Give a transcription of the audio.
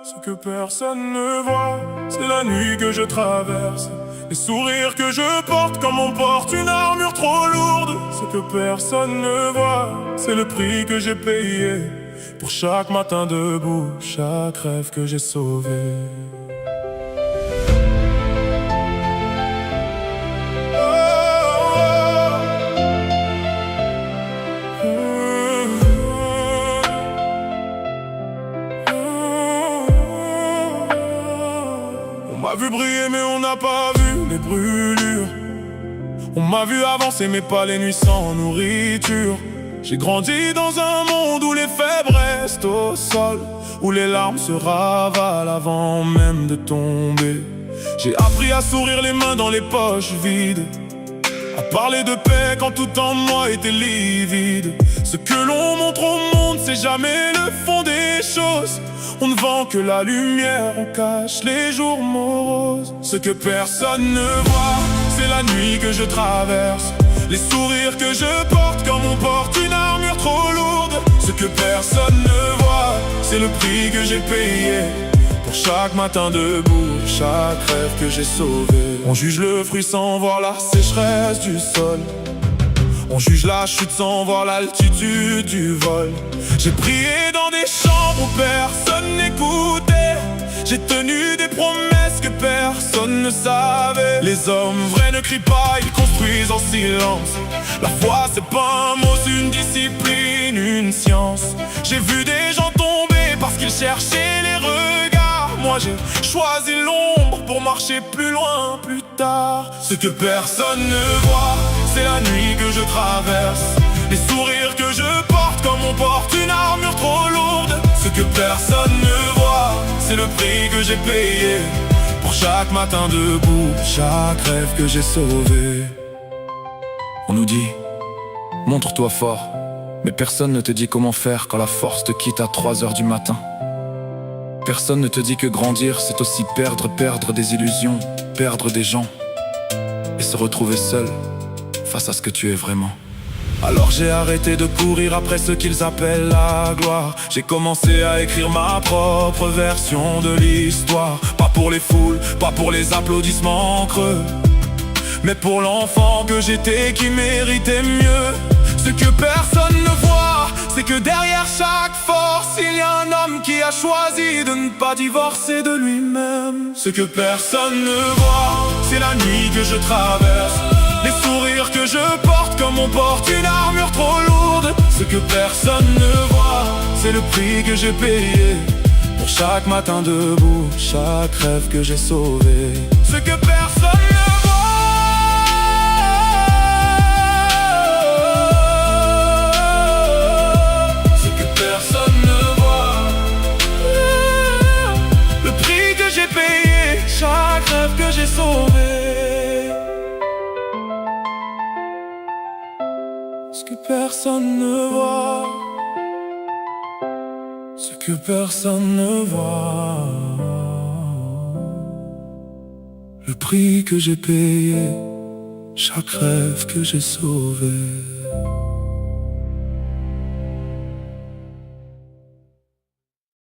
ce que personne ne voit, c'est la nuit que je traverse, les sourires que je porte comme on porte une armure trop lourde. Ce que personne ne voit, c'est le prix que j'ai payé pour chaque matin debout, chaque rêve que j'ai sauvé. On m'a vu briller mais on n'a pas vu les brûlures. On m'a vu avancer mais pas les nuits sans nourriture. J'ai grandi dans un monde où les faibles restent au sol, où les larmes se ravalent avant même de tomber. J'ai appris à sourire les mains dans les poches vides, à parler de paix quand tout en moi était livide. Ce que l'on montre au monde, c'est jamais le fond des choses. On ne vend que la lumière, on cache les jours moroses. Ce que personne ne voit, c'est la nuit que je traverse, les sourires que je porte comme on porte une armure trop lourde. Ce que personne ne voit, c'est le prix que j'ai payé pour chaque matin debout, chaque rêve que j'ai sauvé. On juge le fruit sans voir la sécheresse du sol, on juge la chute sans voir l'altitude du vol. J'ai prié dans des chambres où personne n'écoutait, j'ai tenu des promesses que personne ne savait. Les hommes vrais ne crient pas, ils construisent en silence. La foi c'est pas un mot, c'est une discipline, une science. J'ai vu des gens tomber parce qu'ils cherchaient les regards. Moi j'ai choisi l'ombre pour marcher plus loin, plus tard. Ce que personne ne voit, c'est la nuit que je traverse, les sourires que je porte comme on porte une armure trop lourde. Ce que personne ne voit, c'est le prix que j'ai payé pour chaque matin debout, chaque rêve que j'ai sauvé. On nous dit, montre-toi fort, mais personne ne te dit comment faire quand la force te quitte à 3 heures du matin. Personne ne te dit que grandir, c'est aussi perdre des illusions, perdre des gens, et se retrouver seul face à ce que tu es vraiment. Alors j'ai arrêté de courir après ce qu'ils appellent la gloire. J'ai commencé à écrire ma propre version de l'histoire. Pas pour les foules, pas pour les applaudissements creux, mais pour l'enfant que j'étais qui méritait mieux. Ce que personne ne voit, c'est que derrière chaque force, il y a un homme qui a choisi de ne pas divorcer de lui-même. Ce que personne ne voit, c'est la nuit que je traverse, les sourires que je porte comme on porte une armure trop lourde. Ce que personne ne voit, c'est le prix que j'ai payé pour chaque matin debout, chaque rêve que j'ai sauvé. Ce que personne ne voit, ce que personne ne voit, le prix que j'ai payé, chaque rêve que j'ai sauvé. Ce que personne ne voit, ce que personne ne voit, le prix que j'ai payé, chaque rêve que j'ai sauvé.